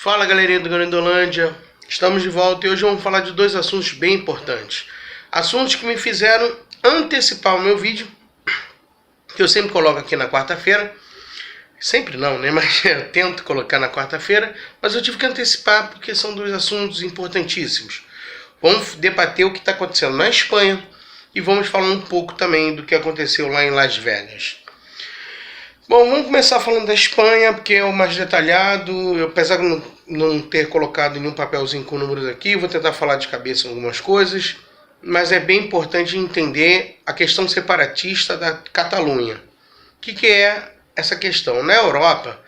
Fala galerinha do Grandolândia, estamos de volta e hoje vamos falar de dois assuntos bem importantes. Assuntos que me fizeram antecipar o meu vídeo, que eu sempre coloco aqui na quarta-feira. Sempre não, né? Mas eu tento colocar na quarta-feira, mas eu tive que antecipar porque são dois assuntos importantíssimos. Vamos debater o que está acontecendo na Espanha e vamos falar um pouco também do que aconteceu lá em Las Vegas. Bom, vamos começar falando da Espanha, porque é o mais detalhado. Eu, apesar de não ter colocado nenhum papelzinho com números aqui, vou tentar falar de cabeça algumas coisas, mas é bem importante entender a questão separatista da Catalunha. O que é essa questão? Na Europa,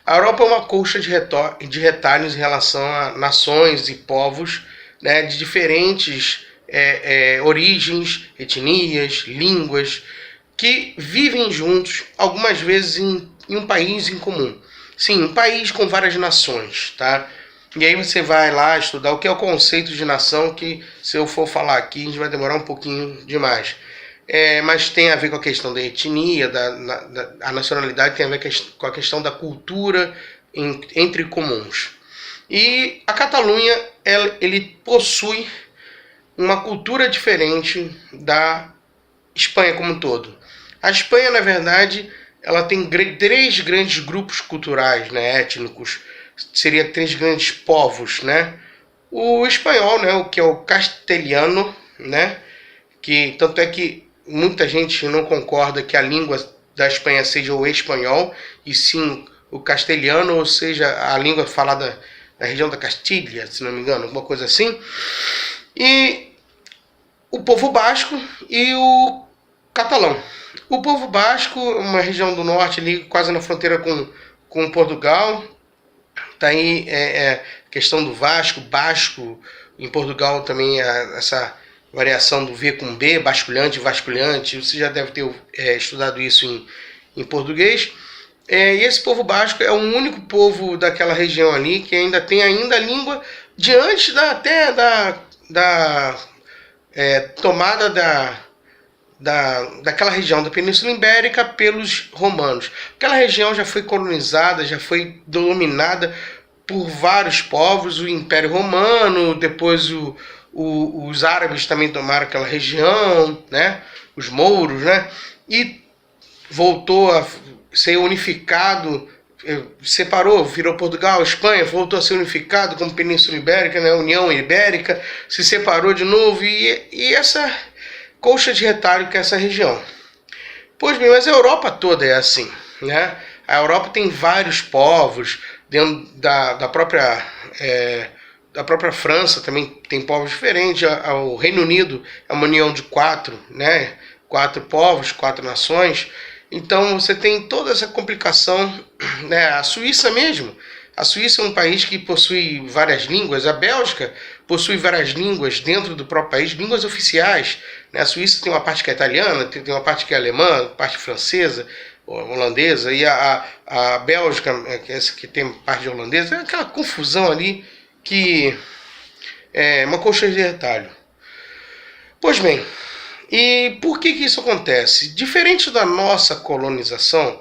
a Europa é uma colcha de retalhos em relação a nações e povos, né, de diferentes origens, etnias, línguas, que vivem juntos, algumas vezes em um país em comum. Sim, um país com várias nações, tá? E aí você vai lá estudar o que é o conceito de nação, que se eu for falar aqui, a gente vai demorar um pouquinho demais. Mas tem a ver com a questão da etnia, a nacionalidade tem a ver com a questão da cultura entre comuns. E a Catalunha, ele possui uma cultura diferente da Espanha como um todo. A Espanha, na verdade, ela tem três grandes grupos culturais, né, étnicos, seria três grandes povos, né? O espanhol, né, o que é o castelhano, né, que tanto é que muita gente não concorda que a língua da Espanha seja o espanhol, e sim o castelhano, ou seja, a língua falada na região da Castilha, se não me engano, alguma coisa assim. E o povo basco e o catalão. O povo basco, uma região do norte ali, quase na fronteira com Portugal. Tá aí questão do Vasco, basco, em Portugal também essa variação do V com B, basculhante, vasculhante, você já deve ter estudado isso em português. E esse povo basco é o único povo daquela região ali que ainda tem a língua de antes da tomada daquela região da Península Ibérica pelos romanos. Aquela região já foi colonizada, já foi dominada por vários povos, o Império Romano, depois os árabes também tomaram aquela região, né? Os mouros, né? E voltou a ser unificado, separou, virou Portugal, Espanha, voltou a ser unificado como Península Ibérica, né? União Ibérica, se separou de novo e essa colcha de retalho que é essa região. Pois bem, mas a Europa toda é assim, né? A Europa tem vários povos, dentro da própria França também tem povos diferentes, o Reino Unido é uma união de quatro, né? Quatro povos, quatro nações, então você tem toda essa complicação, né? A Suíça mesmo, a Suíça é um país que possui várias línguas, a Bélgica possui várias línguas dentro do próprio país, línguas oficiais, né? A Suíça tem uma parte que é italiana, tem uma parte que é alemã, parte francesa, holandesa, e a Bélgica, essa que tem parte de holandesa, é aquela confusão ali que é uma colcha de retalho. Pois bem, e por que isso acontece? Diferente da nossa colonização,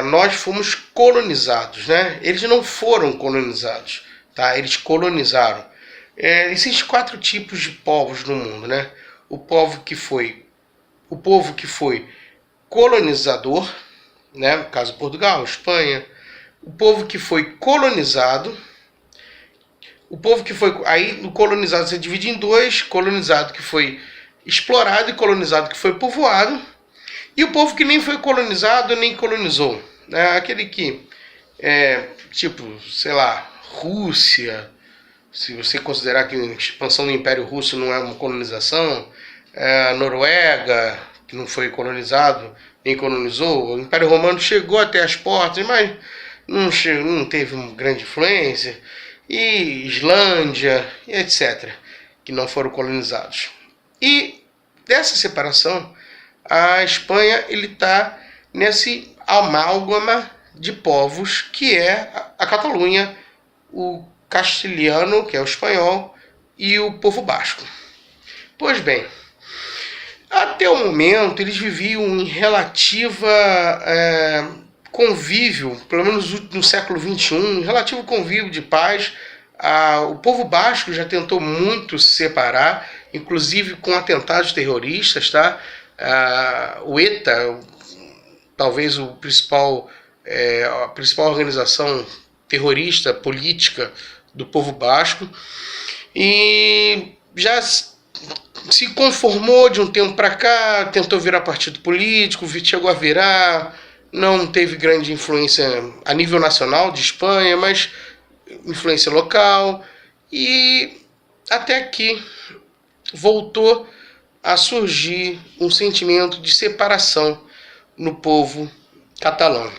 nós fomos colonizados, né? Eles não foram colonizados, tá? Eles colonizaram. Existem quatro tipos de povos no mundo, né? O povo que foi colonizador, né? No caso Portugal, Espanha. O povo que foi colonizado. O povo que foi... Aí no colonizado se divide em dois. Colonizado que foi explorado e colonizado que foi povoado. E o povo que nem foi colonizado nem colonizou, né? Aquele que tipo, sei lá, Rússia, se você considerar que a expansão do Império Russo não é uma colonização, Noruega, que não foi colonizado nem colonizou, o Império Romano chegou até as portas, mas não teve uma grande influência, e Islândia, e etc., que não foram colonizados. E dessa separação, a Espanha está nesse amálgama de povos que é a Catalunha, o castelhano, que é o espanhol, e o povo basco. Pois bem, até o momento eles viviam em relativa convívio, pelo menos no século XXI, um relativo convívio de paz. O povo basco já tentou muito se separar, inclusive com atentados terroristas, tá? O ETA, talvez a principal organização terrorista política do povo basco, e já se conformou de um tempo para cá, tentou virar partido político, chegou a virar, não teve grande influência a nível nacional de Espanha, mas influência local, e até que voltou a surgir um sentimento de separação no povo catalão.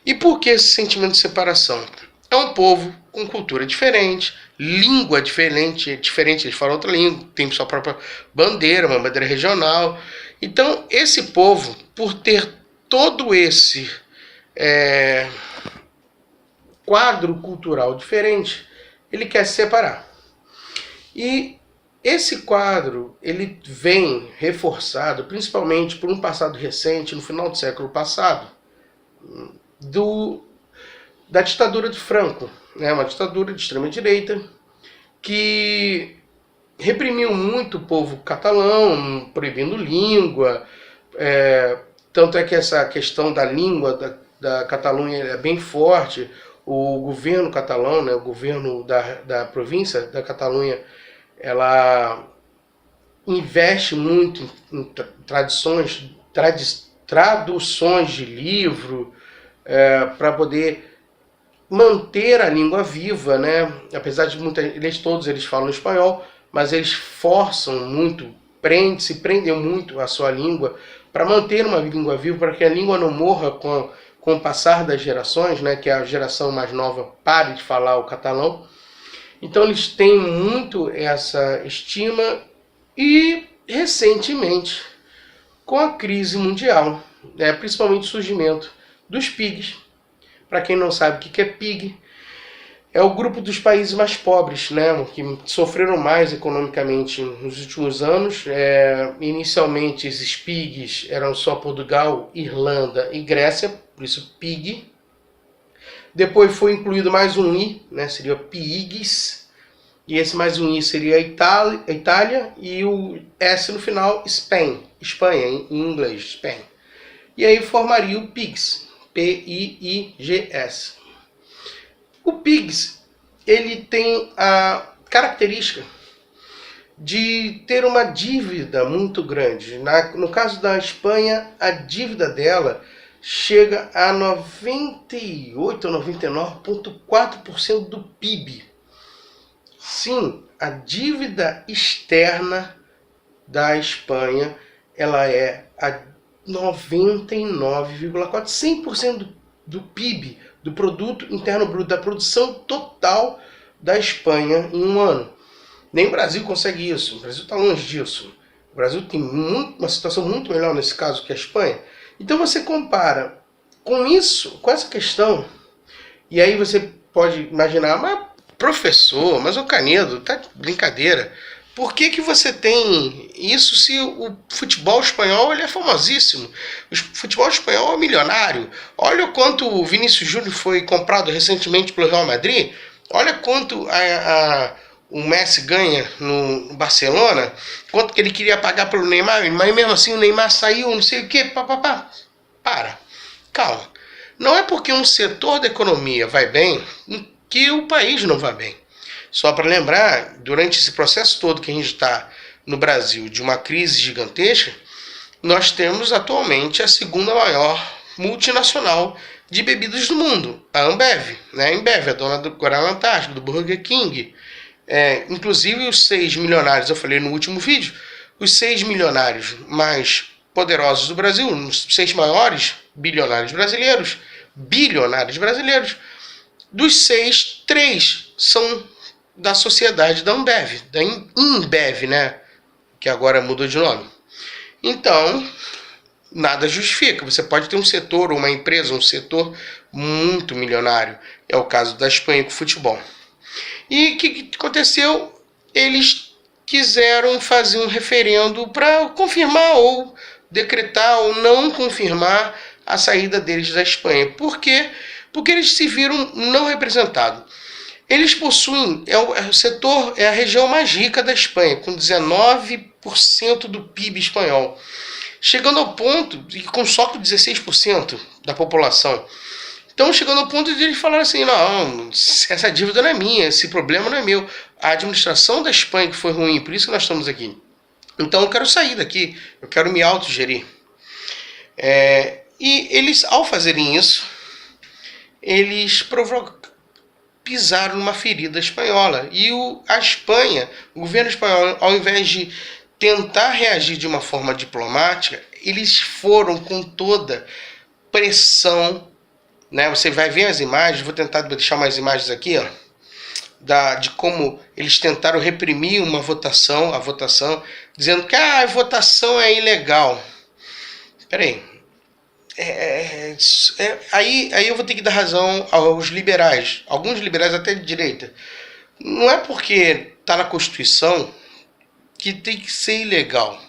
E por que esse sentimento de separação? É um povo com cultura diferente, língua diferente, eles falam outra língua, tem sua própria bandeira, uma bandeira regional. Então, esse povo, por ter todo esse quadro cultural diferente, ele quer se separar. E esse quadro, ele vem reforçado principalmente por um passado recente, no final do século passado, da ditadura de Franco, né? Uma ditadura de extrema-direita que reprimiu muito o povo catalão, proibindo língua. Tanto é que essa questão da língua da Catalunha é bem forte. O governo catalão, né, o governo da província da Catalunha, ela investe muito em traduções de livro, para poder manter a língua viva, né? Apesar de todos eles falam espanhol, mas eles forçam muito, se prendem muito à sua língua para manter uma língua viva, para que a língua não morra com o passar das gerações, né? Que a geração mais nova pare de falar o catalão. Então eles têm muito essa estima, e recentemente, com a crise mundial, né? Principalmente o surgimento dos PIGs. Para quem não sabe o que é PIG, é o grupo dos países mais pobres, né, que sofreram mais economicamente nos últimos anos. Inicialmente, esses PIGs eram só Portugal, Irlanda e Grécia, por isso PIG. Depois foi incluído mais um I, né, seria PIGs, e esse mais um I seria a Itália, e o S no final, Spain, Espanha, em inglês, Spain. E aí formaria o PIGs. PIIGS. O PIGS, ele tem a característica de ter uma dívida muito grande. No caso da Espanha, a dívida dela chega a 98 ou 99,4% do PIB. Sim, a dívida externa da Espanha, ela é a 99,4%, 100% do PIB, do Produto Interno Bruto, da produção total da Espanha em um ano. Nem o Brasil consegue isso, o Brasil está longe disso. O Brasil tem uma situação muito melhor nesse caso que a Espanha. Então você compara com isso, com essa questão, e aí você pode imaginar, mas professor, mas o Canedo, tá de brincadeira. Por que você tem isso se o futebol espanhol ele é famosíssimo? O futebol espanhol é milionário. Olha o quanto o Vinícius Júnior foi comprado recentemente pelo Real Madrid. Olha quanto o Messi ganha no Barcelona. Quanto que ele queria pagar pelo Neymar. Mas mesmo assim o Neymar saiu, não sei o quê. Para. Calma. Não é porque um setor da economia vai bem que o país não vai bem. Só para lembrar, durante esse processo todo que a gente está no Brasil, de uma crise gigantesca, nós temos atualmente a segunda maior multinacional de bebidas do mundo, a Ambev. Né? A Ambev é dona do Guaraná Antártico, do Burger King. Inclusive os 6 milionários, eu falei no último vídeo, os 6 milionários mais poderosos do Brasil, os 6 maiores bilionários brasileiros, dos 6, 3 são da sociedade da Ambev, da Inbev, né? Que agora mudou de nome. Então, nada justifica. Você pode ter um setor ou uma empresa, um setor muito milionário. É o caso da Espanha com o futebol. E o que aconteceu? Eles quiseram fazer um referendo para confirmar ou decretar ou não confirmar a saída deles da Espanha. Por quê? Porque eles se viram não representados. Eles possuem, o setor, é a região mais rica da Espanha, com 19% do PIB espanhol, chegando ao ponto, e com só com 16% da população. Então, chegando ao ponto de eles falarem assim, não, essa dívida não é minha, esse problema não é meu. A administração da Espanha que foi ruim, por isso que nós estamos aqui. Então, eu quero sair daqui, eu quero me autogerir. E eles, ao fazerem isso, eles pisaram numa ferida espanhola. E a Espanha, o governo espanhol, ao invés de tentar reagir de uma forma diplomática, eles foram com toda pressão, né? Você vai ver as imagens, vou tentar deixar umas imagens aqui, ó, de como eles tentaram reprimir a votação, dizendo que a votação é ilegal. Peraí. Aí eu vou ter que dar razão aos liberais, alguns liberais até de direita. Não é porque está na Constituição que tem que ser ilegal.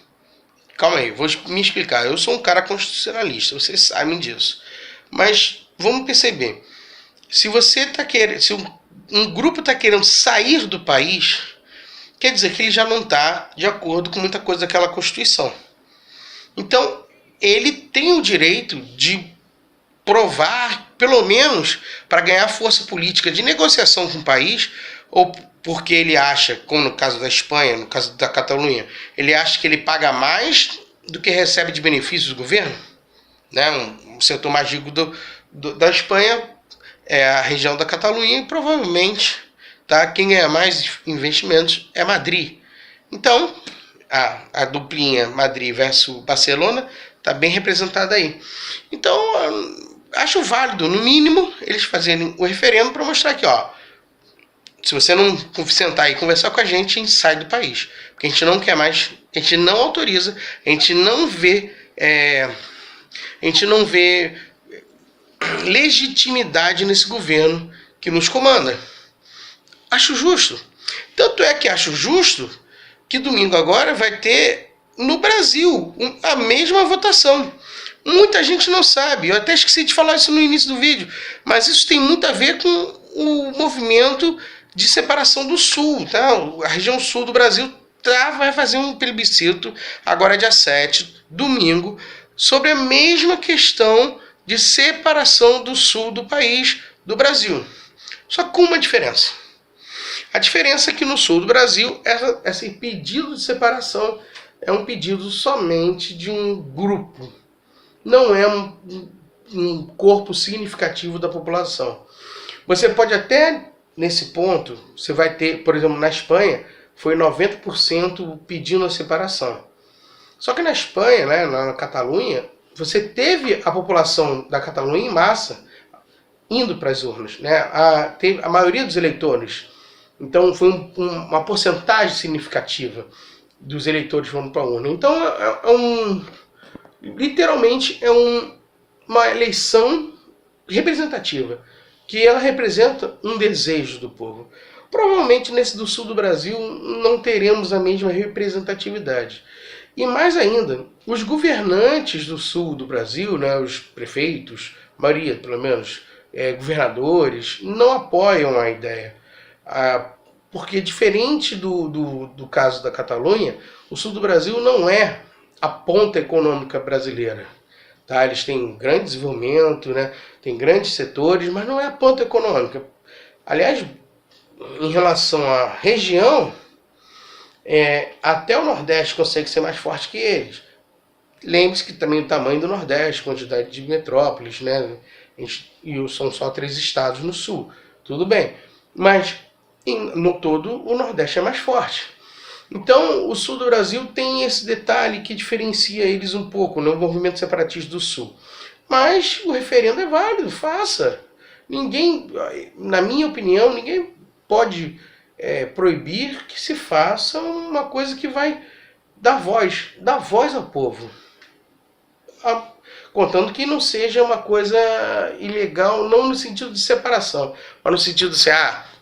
Calma aí, vou me explicar. Eu sou um cara constitucionalista, vocês sabem disso. Mas vamos perceber, se você está querendo, se um grupo está querendo sair do país, quer dizer que ele já não está de acordo com muita coisa daquela Constituição. Então, ele tem o direito de provar, pelo menos para ganhar força política de negociação com o país, ou porque ele acha, como no caso da Espanha, no caso da Catalunha, ele acha que ele paga mais do que recebe de benefícios do governo, né? Um setor mais rico da Espanha é a região da Catalunha e provavelmente, tá, quem ganha mais investimentos é Madrid. Então, a duplinha Madrid versus Barcelona está bem representada aí. Então, acho válido, no mínimo, eles fazerem o referendo para mostrar que, ó, se você não sentar e conversar com a gente sai do país. Porque a gente não quer mais, a gente não autoriza, a gente não vê legitimidade nesse governo que nos comanda. Acho justo. Tanto é que acho justo que domingo agora vai ter no Brasil a mesma votação. Muita gente não sabe, eu até esqueci de falar isso no início do vídeo, mas isso tem muito a ver com o movimento de separação do Sul, tá? A região sul do Brasil vai fazer um plebiscito agora dia 7, domingo, sobre a mesma questão de separação do sul do país, do Brasil. Só com uma diferença. A diferença é que no sul do Brasil, esse pedido de separação é um pedido somente de um grupo. Não é um corpo significativo da população. Você pode até, nesse ponto, você vai ter, por exemplo, na Espanha, foi 90% pedindo a separação. Só que na Espanha, né, na Catalunha, você teve a população da Catalunha em massa indo para as urnas, né? A maioria dos eleitores. Então foi uma porcentagem significativa dos eleitores foram para a urna. Então literalmente é uma eleição representativa, que ela representa um desejo do povo. Provavelmente nesse do sul do Brasil não teremos a mesma representatividade. E mais ainda, os governantes do sul do Brasil, né, os prefeitos, maioria pelo menos, governadores, não apoiam a ideia. Porque diferente do caso da Catalunha, o sul do Brasil não é a ponta econômica brasileira. Tá? Eles têm grande desenvolvimento, né? Tem grandes setores, mas não é a ponta econômica. Aliás, em relação à região, até o Nordeste consegue ser mais forte que eles. Lembre-se que também o tamanho do Nordeste, quantidade de metrópoles, né? E são só 3 estados no sul. Tudo bem. Mas, no todo, o Nordeste é mais forte. Então, o sul do Brasil tem esse detalhe que diferencia eles um pouco, né? O movimento separatista do sul. Mas o referendo é válido, faça. Ninguém, na minha opinião, ninguém pode proibir que se faça uma coisa que vai dar voz ao povo. Contando que não seja uma coisa ilegal, não no sentido de separação, mas no sentido de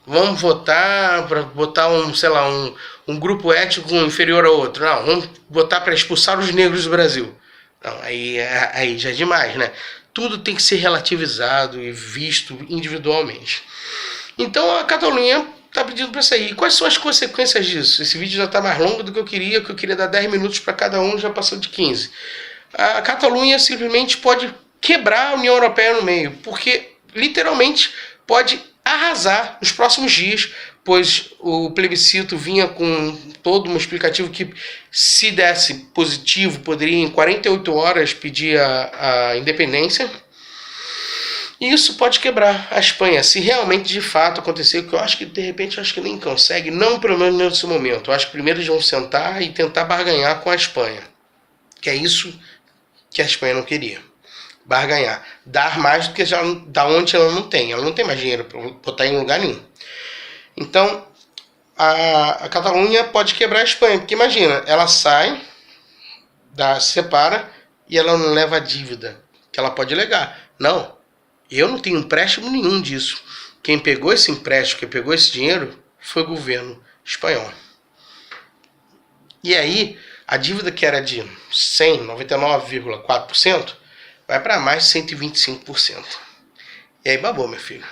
vamos votar para botar um grupo étnico inferior ao outro. Não, vamos votar para expulsar os negros do Brasil. Não, aí já é demais, né? tudo tem que ser relativizado e visto individualmente. Então a Catalunha está pedindo para sair. E quais são as consequências disso? Esse vídeo já está mais longo do que eu queria dar 10 minutos para cada um, já passou de 15. A Catalunha simplesmente pode quebrar a União Europeia no meio, porque literalmente pode arrasar nos próximos dias, pois o plebiscito vinha com todo um explicativo que, se desse positivo, poderia em 48 horas pedir a independência. E isso pode quebrar a Espanha, se realmente de fato acontecer, que eu acho que de repente eu acho que nem consegue, não pelo menos nesse momento. Eu acho que primeiro eles vão sentar e tentar barganhar com a Espanha, que é isso que a Espanha não queria. Barganhar, dar mais do que já, da onde ela não tem mais dinheiro para botar em lugar nenhum. Então a Catalunha pode quebrar a Espanha, porque imagina, ela sai, se separa e ela não leva a dívida que ela pode alegar. Não, eu não tenho empréstimo nenhum disso. Quem pegou esse empréstimo, quem pegou esse dinheiro foi o governo espanhol. E aí a dívida que era de 99,4% vai para mais de 125%. E aí babou, meu filho.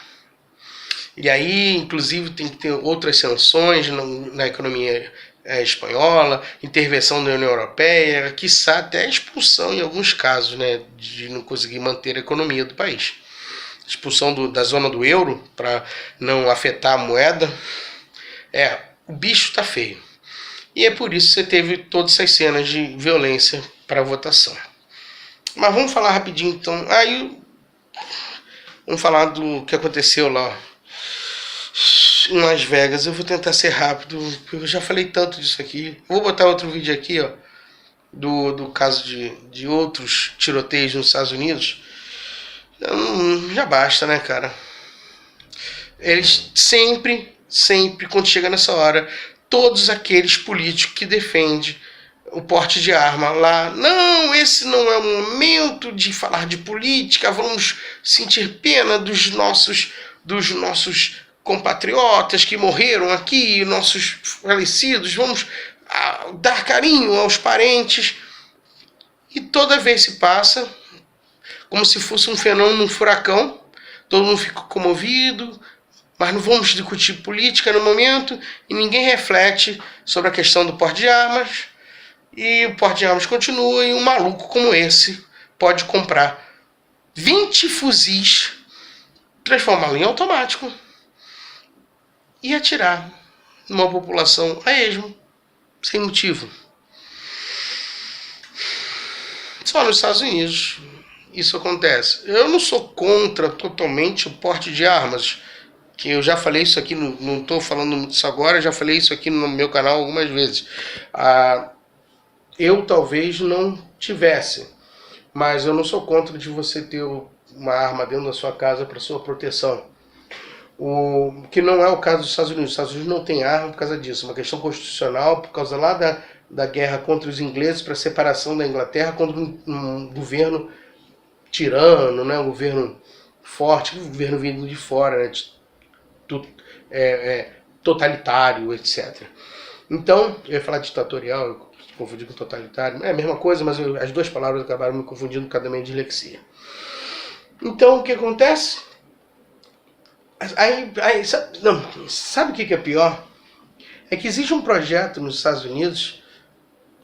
E aí, inclusive, tem que ter outras sanções na economia espanhola, intervenção da União Europeia, quiçá até expulsão em alguns casos, né, de não conseguir manter a economia do país. Expulsão da zona do euro para não afetar a moeda. O bicho tá feio. E é por isso que você teve todas essas cenas de violência para a votação. Mas vamos falar rapidinho então. Vamos falar do que aconteceu lá em Las Vegas. Eu vou tentar ser rápido, porque eu já falei tanto disso aqui. Vou botar outro vídeo aqui, ó, do caso de outros tiroteios nos Estados Unidos. Já basta, né, cara? Eles sempre, quando chega nessa hora, todos aqueles políticos que defendem o porte de arma lá, não, esse não é o momento de falar de política, vamos sentir pena dos nossos compatriotas que morreram aqui, nossos falecidos, vamos dar carinho aos parentes. E toda vez se passa como se fosse um fenômeno, um furacão, todo mundo fica comovido, mas não vamos discutir política no momento, e ninguém reflete sobre a questão do porte de armas, e o porte de armas continua, e um maluco como esse pode comprar 20 fuzis, transformá-lo em automático e atirar numa população a esmo, sem motivo. Só nos Estados Unidos isso acontece. Eu não sou contra totalmente o porte de armas, que eu já falei isso aqui, não estou falando isso agora, já falei isso aqui no meu canal algumas vezes. Eu talvez não tivesse, mas eu não sou contra de você ter uma arma dentro da sua casa para sua proteção. O que não é o caso dos Estados Unidos. Os Estados Unidos não tem arma por causa disso. É uma questão constitucional, por causa lá da guerra contra os ingleses, para a separação da Inglaterra contra um governo tirano, né? Um governo forte, um governo vindo de fora, né? Totalitário, etc. Então, eu ia falar ditatorial, eu confundi com totalitário. É a mesma coisa, mas as duas palavras acabaram me confundindo por causa da minha dislexia. Então, o que acontece? Sabe o que é pior? É que existe um projeto nos Estados Unidos,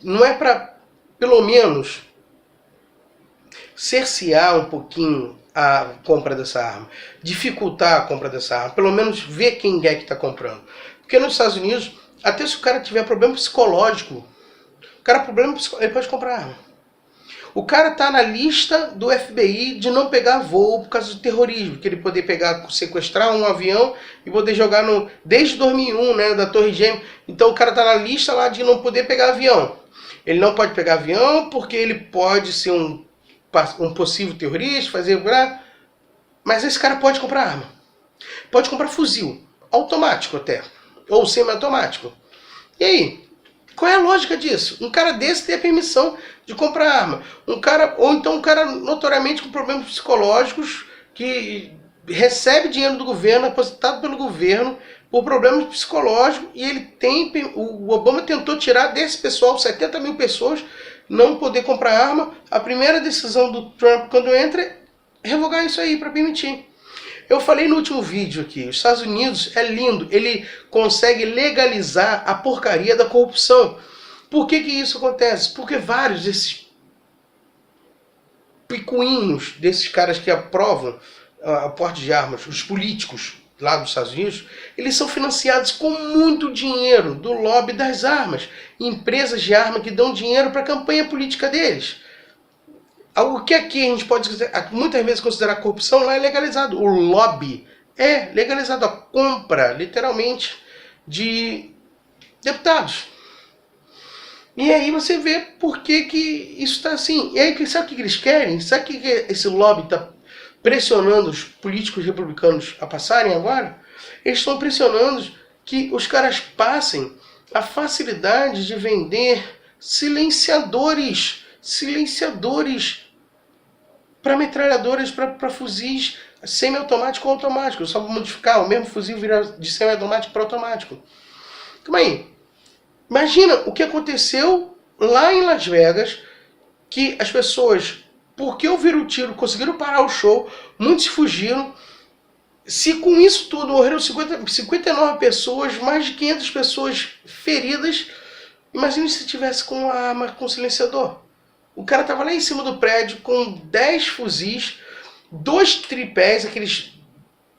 não é para, pelo menos, cercear um pouquinho a compra dessa arma, dificultar a compra dessa arma, pelo menos ver quem é que está comprando. Porque nos Estados Unidos, até se o cara tiver problema psicológico, ele pode comprar arma. O cara tá na lista do FBI de não pegar voo por causa do terrorismo, que ele poder sequestrar um avião e poder jogar desde 2001, né, da Torre Gêmeas. Então o cara tá na lista lá de não poder pegar avião. Ele não pode pegar avião porque ele pode ser um possível terrorista, mas esse cara pode comprar arma. Pode comprar fuzil, automático até, ou semi-automático. E aí? Qual é a lógica disso? Um cara desse tem a permissão de comprar arma. Ou então um cara notoriamente com problemas psicológicos, que recebe dinheiro do governo, aposentado pelo governo, por problemas psicológicos, e o Obama tentou tirar desse pessoal, 70 mil pessoas, não poder comprar arma. A primeira decisão do Trump, quando entra, revogar isso aí para permitir. Eu falei no último vídeo aqui, os Estados Unidos é lindo, ele consegue legalizar a porcaria da corrupção. Por que isso acontece? Porque vários desses picuinhos, desses caras que aprovam a porte de armas, os políticos lá dos Estados Unidos, eles são financiados com muito dinheiro do lobby das armas. Empresas de arma que dão dinheiro para a campanha política deles. O que aqui a gente pode muitas vezes considerar corrupção, lá é legalizado. O lobby é legalizado, a compra, literalmente, de deputados. E aí você vê por que isso está assim. E aí, sabe o que eles querem? Sabe o que esse lobby está pressionando os políticos republicanos a passarem agora? Eles estão pressionando que os caras passem a facilidade de vender silenciadores para metralhadoras, para fuzis semiautomático ou automático. Só modificar o mesmo fuzil virar de semiautomático para automático. Calma aí. Imagina o que aconteceu lá em Las Vegas, que as pessoas, porque ouviram o tiro, conseguiram parar o show, muitos fugiram. Se com isso tudo morreram 59 pessoas, mais de 500 pessoas feridas, imagine se tivesse com uma arma com silenciador. O cara tava lá em cima do prédio com 10 fuzis, 2 tripés, aqueles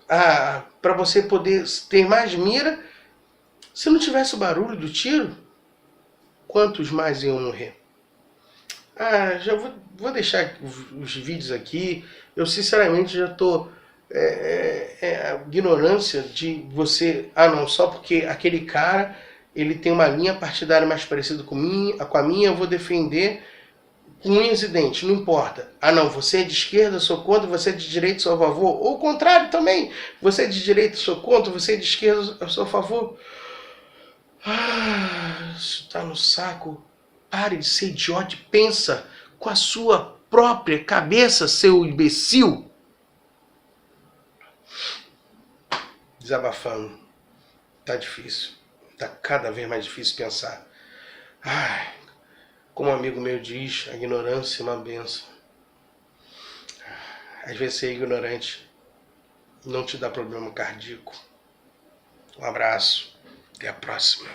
para você poder ter mais mira. Se não tivesse o barulho do tiro, quantos mais iam morrer? Já vou deixar os vídeos aqui. Eu sinceramente já estou a ignorância de você, não, só porque aquele cara ele tem uma linha partidária mais parecida com a minha, eu vou defender com unhas e dentes, não importa. Não, você é de esquerda, sou contra, você é de direita, sou a favor. Ou o contrário também, você é de direita, sou contra, você é de esquerda, eu sou a favor. Isso tá no saco. Pare de ser idiota e pensa com a sua própria cabeça, seu imbecil. Desabafando. Tá difícil. Tá cada vez mais difícil pensar. Como um amigo meu diz, a ignorância é uma benção. Às vezes ser ignorante não te dá problema cardíaco. Um abraço. Até a próxima.